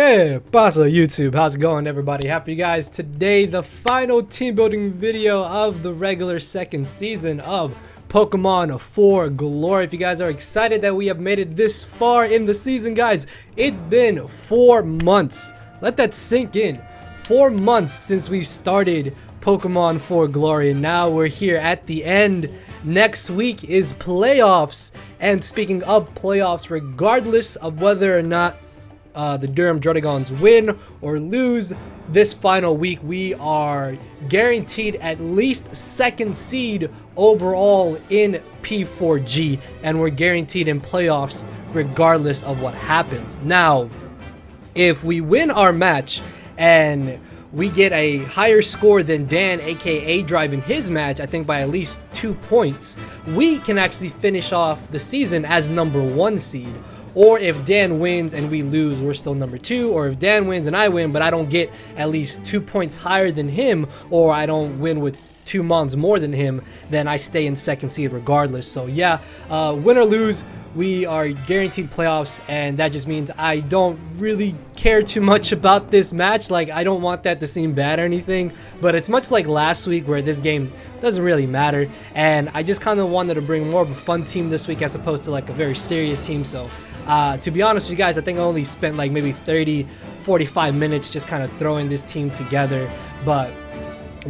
Que pasa YouTube? How's it going, everybody? Happy for you guys. Today, the final team building video of the regular second season of Pokemon 4 Glory. If you guys are excited that we have made it this far in the season, guys, it's been 4 months. Let that sink in. 4 months since we started Pokemon 4 Glory, and now we're here at the end. Next week is playoffs, and speaking of playoffs, regardless of whether or not the Durham Druddigons win or lose this final week, we are guaranteed at least second seed overall in P4G, and we're guaranteed in playoffs regardless of what happens. Now, if we win our match and we get a higher score than Dan, aka Drive, in his match, I think by at least 2 points, we can actually finish off the season as #1 seed. Or if Dan wins and we lose, we're still #2. Or if Dan wins and I win, but I don't get at least 2 points higher than him, or I don't win with 2 mons more than him, then I stay in second seed regardless. So yeah, win or lose, we are guaranteed playoffs, and that just means I don't really care too much about this match. Like, I don't want that to seem bad or anything, but it's much like last week where this game doesn't really matter, and I just kind of wanted to bring more of a fun team this week as opposed to like a very serious team. So to be honest with you guys, I think I only spent like maybe 30-45 minutes just kind of throwing this team together. But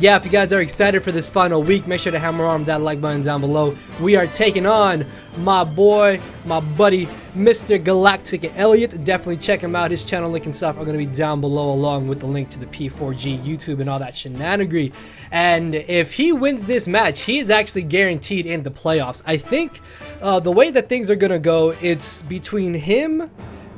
yeah, if you guys are excited for this final week, make sure to hammer on that like button down below. We are taking on my boy, my buddy, Mr. Galactic Elliot. Definitely check him out. His channel link and stuff are going to be down below, along with the link to the P4G YouTube and all that shenanigery. And if he wins this match, he is actually guaranteed in the playoffs. I think the way that things are going to go, it's between him,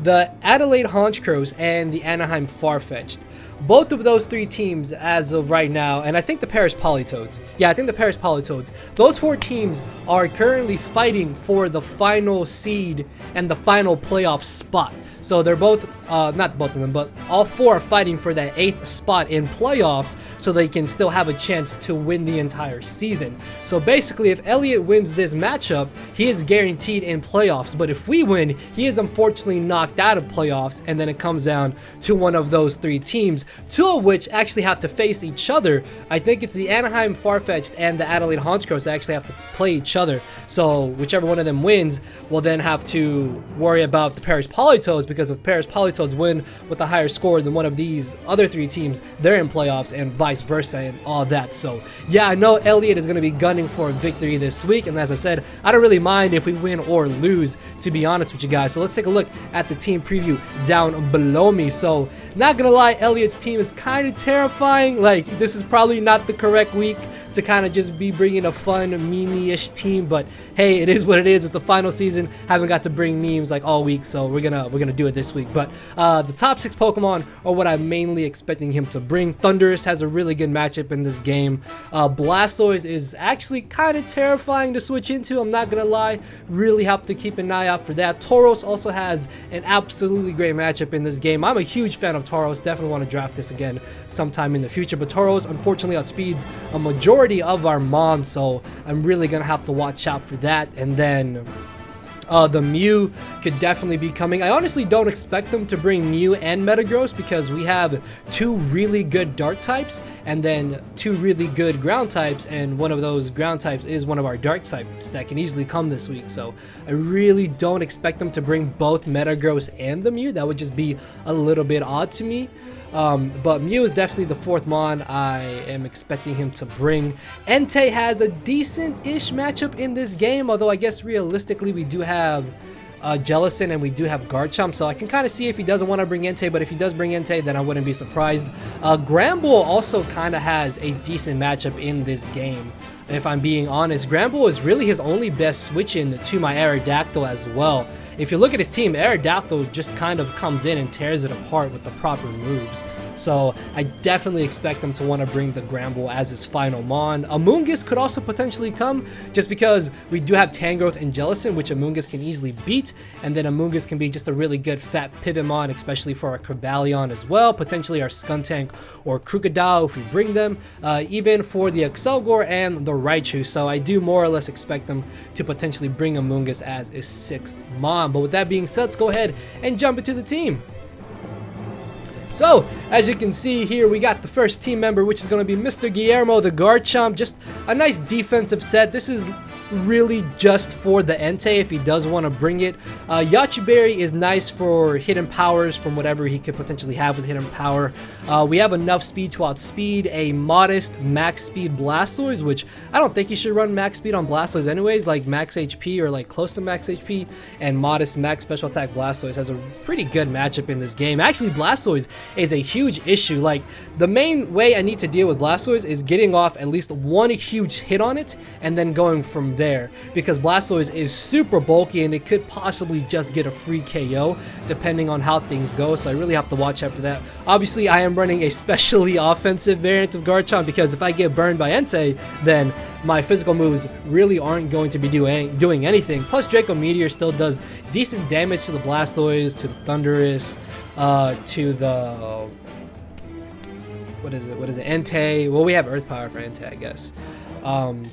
the Adelaide Honchcrows, and the Anaheim Farfetch'd. Both of those 3 teams as of right now, and I think the Paris Politoads. Yeah, I think the Paris Politoads. Those 4 teams are currently fighting for the final seed and the final playoff spot. So they're both, not both of them, but all 4 are fighting for that 8th spot in playoffs so they can still have a chance to win the entire season. So basically, if Elliot wins this matchup, he is guaranteed in playoffs. But if we win, he is unfortunately knocked out of playoffs, and then it comes down to one of those 3 teams, 2 of which actually have to face each other. I think it's the Anaheim Farfetch'd and the Adelaide Honchcrows that actually have to play each other. So whichever one of them wins will then have to worry about the Paris Politoads, because if Paris Politoads win with a higher score than one of these other 3 teams, they're in playoffs, and vice versa and all that. So yeah, I know Elliot is going to be gunning for a victory this week, and as I said, I don't really mind if we win or lose, to be honest with you guys. So let's take a look at the team preview down below me. So not gonna lie, Elliot's team is kind of terrifying. Like, this is probably not the correct week to kind of just be bringing a fun meme-ish team, but hey, it is what it is. It's the final season. Haven't got to bring memes like all week, so we're gonna do it this week. But the top 6 Pokemon are what I'm mainly expecting him to bring. Thundurus has a really good matchup in this game. Blastoise is actually kind of terrifying to switch into, I'm not gonna lie. Really have to keep an eye out for that. Tauros also has an absolutely great matchup in this game. I'm a huge fan of Tauros. Definitely want to draft this again sometime in the future, but Tauros unfortunately outspeeds a majority of our mons, so I'm really gonna have to watch out for that. And then the Mew could definitely be coming. I honestly don't expect them to bring Mew and Metagross, because we have 2 really good dark types and then 2 really good ground types, and one of those ground types is one of our dark types that can easily come this week. So I really don't expect them to bring both Metagross and the Mew. That would just be a little bit odd to me. But Mew is definitely the 4th mon I am expecting him to bring. Entei has a decent-ish matchup in this game, although I guess realistically we do have Jellicent and we do have Garchomp, so I can kind of see if he doesn't want to bring Entei, but if he does bring Entei, then I wouldn't be surprised. Granbull also kind of has a decent matchup in this game. If I'm being honest, Granbull is really his only best switch-in to my Aerodactyl as well. If you look at his team, Aerodactyl just kind of comes in and tears it apart with the proper moves. So I definitely expect him to want to bring the Granbull as his final mon. Amoonguss could also potentially come, just because we do have Tangrowth and Jellicent, which Amoonguss can easily beat, and then Amoonguss can be just a really good fat pivot mon, especially for our Crebalion as well, potentially our Skuntank or Crocodile if we bring them, even for the Excelgor and the Raichu. So I do more or less expect them to potentially bring Amoonguss as his 6th mon. But with that being said, let's go ahead and jump into the team. So, as you can see here, we got the first team member, which is going to be Mr. Guillermo, the Garchomp. Just a nice defensive set. This is really just for the Entei if he does want to bring it. Yache Berry is nice for hidden powers from whatever he could potentially have with hidden power. We have enough speed to outspeed a modest max speed Blastoise, which I don't think you should run max speed on Blastoise anyways, like max HP or like close to max HP, and modest max special attack Blastoise has a pretty good matchup in this game. Actually, Blastoise is a huge issue. Like, the main way I need to deal with Blastoise is getting off at least one huge hit on it and then going from there, because Blastoise is super bulky and it could possibly just get a free KO depending on how things go, so I really have to watch out for that. Obviously, I am running a specially offensive variant of Garchomp because if I get burned by Entei, then my physical moves really aren't going to be doing anything. Plus, Draco Meteor still does decent damage to the Blastoise, to the Thundurus, to the what is it, Entei. Well, we have Earth Power for Entei, I guess.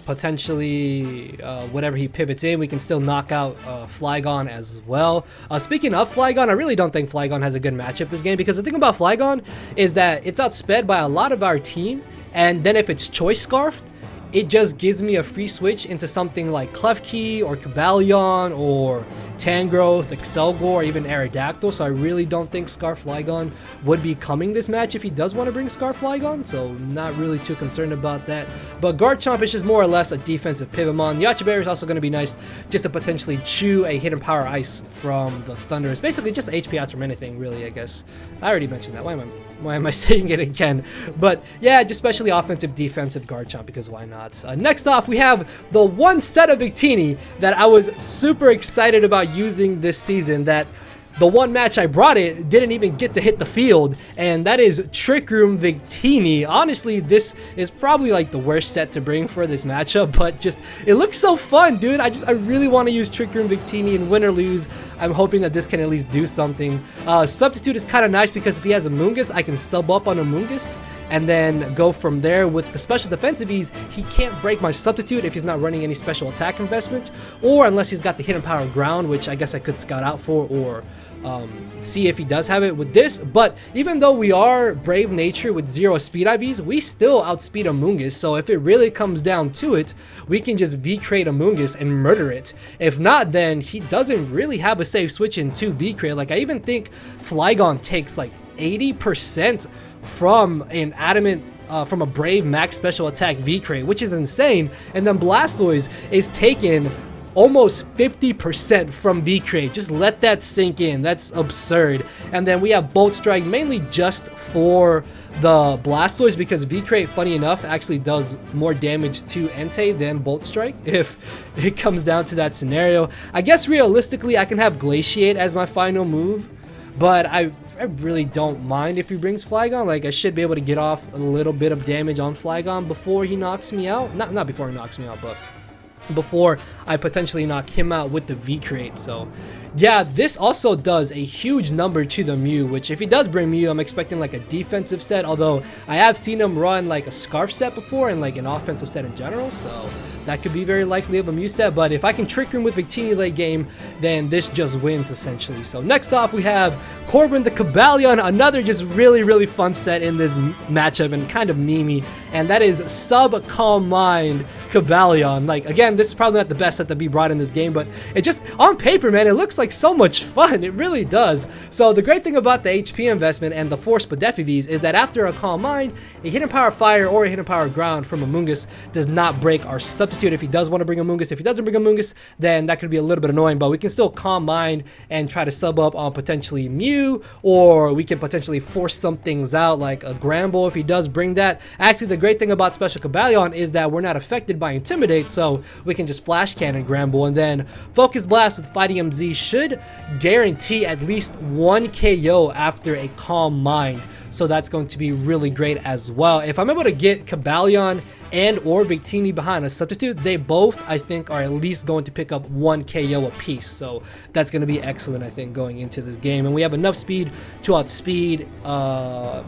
Potentially whatever he pivots in, we can still knock out Flygon as well. Speaking of Flygon, I really don't think Flygon has a good matchup this game, because the thing about Flygon is that it's outsped by a lot of our team, and then if it's Choice Scarfed, it just gives me a free switch into something like Klefki or Cobalion or Tangrowth, Excelgor, or even Aerodactyl, so I really don't think Scarf Flygon would be coming this match if he does want to bring Scarf Flygon, so not really too concerned about that. But Garchomp is just more or less a defensive Pivomon. Yache Berry is also going to be nice just to potentially chew a hidden power ice from the Thundurus. Basically just HP ice from anything, really, I guess. I already mentioned that. Why am I saying it again? But yeah, just especially offensive, defensive Garchomp, because why not? Next off, we have the one set of Victini that I was super excited about using this season, that the one match I brought it didn't even get to hit the field, and that is Trick Room Victini. Honestly, this is probably like the worst set to bring for this matchup, but just it looks so fun, dude. I really want to use Trick Room Victini, and win or lose, I'm hoping that this can at least do something. Substitute is kind of nice because if he has a Mungus, I can sub up on a Mungus and then go from there. With the special defensive ease, he can't break my substitute if he's not running any special attack investment, or unless he's got the hidden power ground, which I guess I could scout out for, or see if he does have it with this. But even though we are Brave Nature with 0 speed IVs, we still outspeed a Mungus, so if it really comes down to it, we can just V-Crate a Mungus and murder it. If not, then he doesn't really have a safe switch into V-Crate. Like, I even think Flygon takes like 80% from an adamant from a Brave max special attack V-Crate, which is insane. And then Blastoise is taken almost 50% from V-Crate. Just let that sink in. That's absurd. And then we have Bolt Strike mainly just for the Blastoise, because V-Crate, funny enough, actually does more damage to Entei than Bolt Strike if it comes down to that scenario. I guess realistically I can have Glaciate as my final move, but I really don't mind if he brings Flygon. Like, I should be able to get off a little bit of damage on Flygon before he knocks me out. Not before he knocks me out, but before I potentially knock him out with the V-Crate. So yeah, this also does a huge number to the Mew, which if he does bring Mew, I'm expecting like a defensive set, although I have seen him run like a Scarf set before and like an offensive set in general, so that could be very likely of a Mew set. But if I can Trick Room with Victini late game, then this just wins essentially. So next off, we have Corbin the Cobalion, another just really fun set in this matchup and kind of memey, and that is Sub Calm Mind Cobalion. Like, again, this is probably not the best set to be brought in this game, but it just, on paper, man, it looks like so much fun. It really does. So the great thing about the HP investment and the Force Spadeffies is that after a Calm Mind, a Hidden Power Fire or a Hidden Power Ground from a Mungus does not break our substitute if he does want to bring a Mungus. If he doesn't bring a Mungus, then that could be a little bit annoying, but we can still Calm Mind and try to sub up on potentially Mew, or we can potentially force some things out like a Gramble if he does bring that. Actually, the great thing about Special Cobalion is that we're not affected by Intimidate, so we can just Flash Cannon Gramble, and then Focus Blast with Fighting MZ should guarantee at least 1 KO after a Calm Mind. So that's going to be really great as well. If I'm able to get Cobalion and or Victini behind a substitute, they both, I think, are at least going to pick up 1 KO apiece. So that's going to be excellent, I think, going into this game. And we have enough speed to outspeed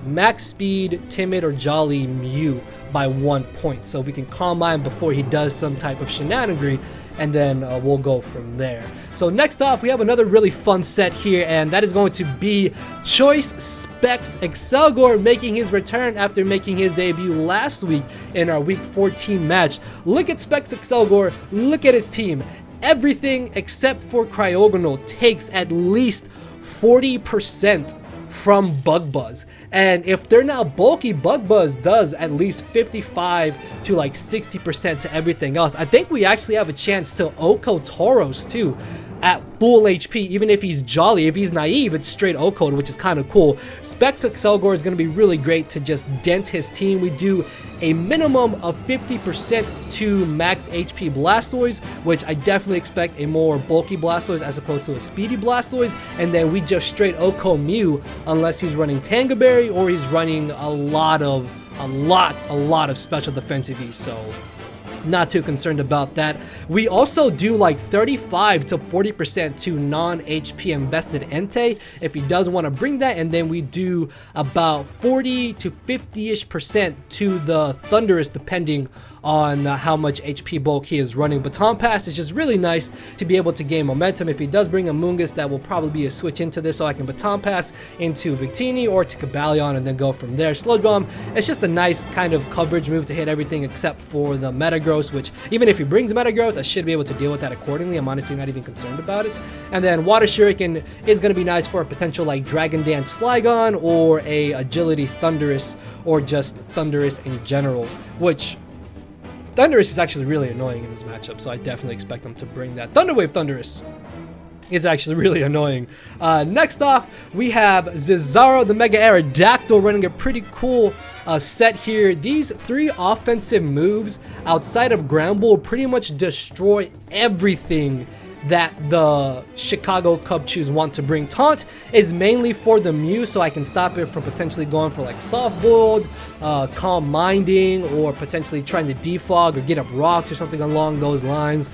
max speed, timid, or jolly Mew by 1 point. So we can Calm Mind before he does some type of shenaniganry and then we'll go from there. So next off, we have another really fun set here, and that is going to be Choice Specs Excelgor making his return after making his debut last week in our Week 14 match. Look at Specs Excelgor, look at his team. Everything except for Cryogonal takes at least 40% from Bug Buzz, and if they're not bulky, Bug Buzz does at least 55 to like 60% to everything else. I think we actually have a chance to Oko Tauros too at full HP, even if he's jolly. If he's naive, it's straight Oko, which is kind of cool. Specs Excelgor is going to be really great to just dent his team. We do a minimum of 50% to max HP Blastoise, which I definitely expect a more bulky Blastoise as opposed to a speedy Blastoise, and then we just straight Oko Mew unless he's running Tanga Berry or he's running a lot of special defensive E's, so not too concerned about that. We also do like 35 to 40% to non-HP invested Entei if he does want to bring that, and then we do about 40 to 50-ish% to the Thundurus depending on how much HP bulk he is running. Baton Pass is just really nice to be able to gain momentum. If he does bring a Mungus, that will probably be a switch into this, so I can Baton Pass into Victini or to Cobalion and then go from there. Sludge Bomb, it's just a nice kind of coverage move to hit everything except for the Metagross, which even if he brings Metagross, I should be able to deal with that accordingly. I'm honestly not even concerned about it. And then Water Shuriken is going to be nice for a potential like Dragon Dance Flygon or a Agility Thundurus or just Thundurus in general, which Thundurus is actually really annoying in this matchup, so I definitely expect them to bring that. Thunderwave Thundurus is actually really annoying. Next off, we have Cesaro, the Mega Aerodactyl, running a pretty cool set here. These 3 offensive moves outside of Ground Ball pretty much destroy everything that the Chicago Cubchooos want to bring. Taunt is mainly for the Mew, so I can stop it from potentially going for like Soft Boiled, Calm Minding, or potentially trying to defog or get up rocks or something along those lines.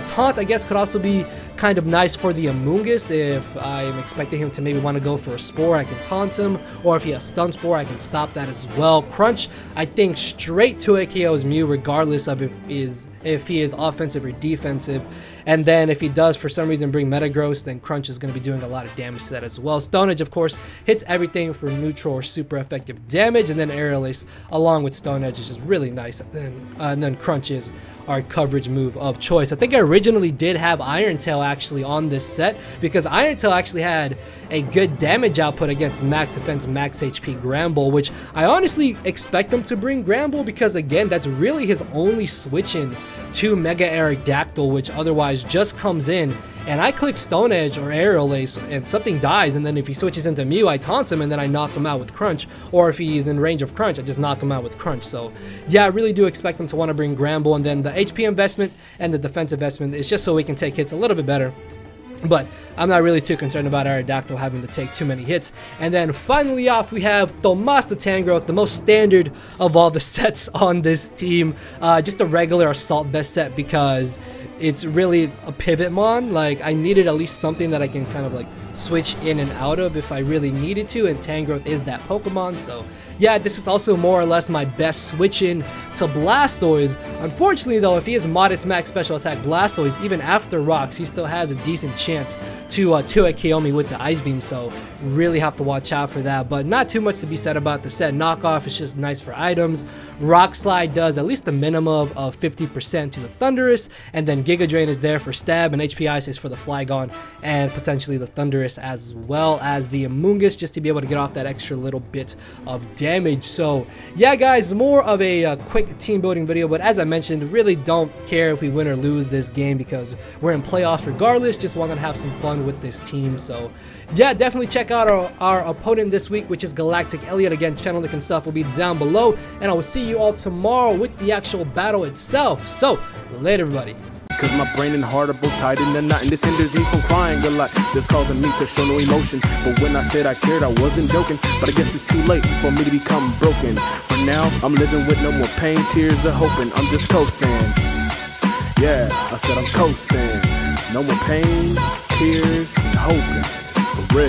Taunt, I guess, could also be kind of nice for the Amoonguss. If I'm expecting him to maybe want to go for a Spore, I can taunt him, or if he has Stun Spore, I can stop that as well. Crunch, I think straight to a KO's Mew, regardless of if he is offensive or defensive. And then if he does for some reason bring Metagross, then Crunch is going to be doing a lot of damage to that as well. Stone Edge, of course, hits everything for neutral or super effective damage, and then Aerial Ace along with Stone Edge is just really nice. And then Crunch is our coverage move of choice. I think I originally did have Iron Tail actually on this set, because Iron Tail actually had a good damage output against max defense, max HP Gramble, which I honestly expect them to bring Gramble, because again, that's really his only switch in to Mega Aerodactyl, which otherwise just comes in and I click Stone Edge or Aerial Ace and something dies, and then if he switches into Mew, I taunt him and then I knock him out with Crunch, or if he's in range of Crunch, I just knock him out with Crunch. So yeah, I really do expect them to want to bring Gramble, and then the HP investment and the defense investment is just so we can take hits a little bit better. But I'm not really too concerned about Aerodactyl having to take too many hits. And then finally off, we have Tomas the Tangrowth, the most standard of all the sets on this team. Just a regular Assault Vest set, because it's really a pivot mon. Like, I needed at least something that I can kind of like switch in and out of if I really needed to, and Tangrowth is that Pokemon. So yeah, this is also more or less my best switch in to Blastoise. Unfortunately though, if he has modest max special attack Blastoise, even after rocks, he still has a decent chance to KO me with the Ice Beam, so really have to watch out for that. But not too much to be said about the set. Knockoff is just nice for items. Rock Slide does at least a minimum of 50% to the Thundurus, and then Giga Drain is there for stab, and HP Ice is for the Flygon and potentially the Thundurus, as well as the Amoonguss, just to be able to get off that extra little bit of damage. So yeah guys, more of a quick team building video, but as I mentioned, really don't care if we win or lose this game, because we're in playoffs regardless. Just want to have some fun with this team. So yeah, definitely check out our opponent this week, which is Galactic Elliot. Again, channel link and stuff will be down below, and I will see you all tomorrow with the actual battle itself. So later everybody. Cause my brain and heart are both tied in a knot, and this hinders me from crying a lot. This causing me to show no emotion. But when I said I cared, I wasn't joking. But I guess it's too late for me to become broken. For now, I'm living with no more pain, tears of hoping. I'm just coasting. Yeah, I said I'm coasting. No more pain, tears, and hoping. For real.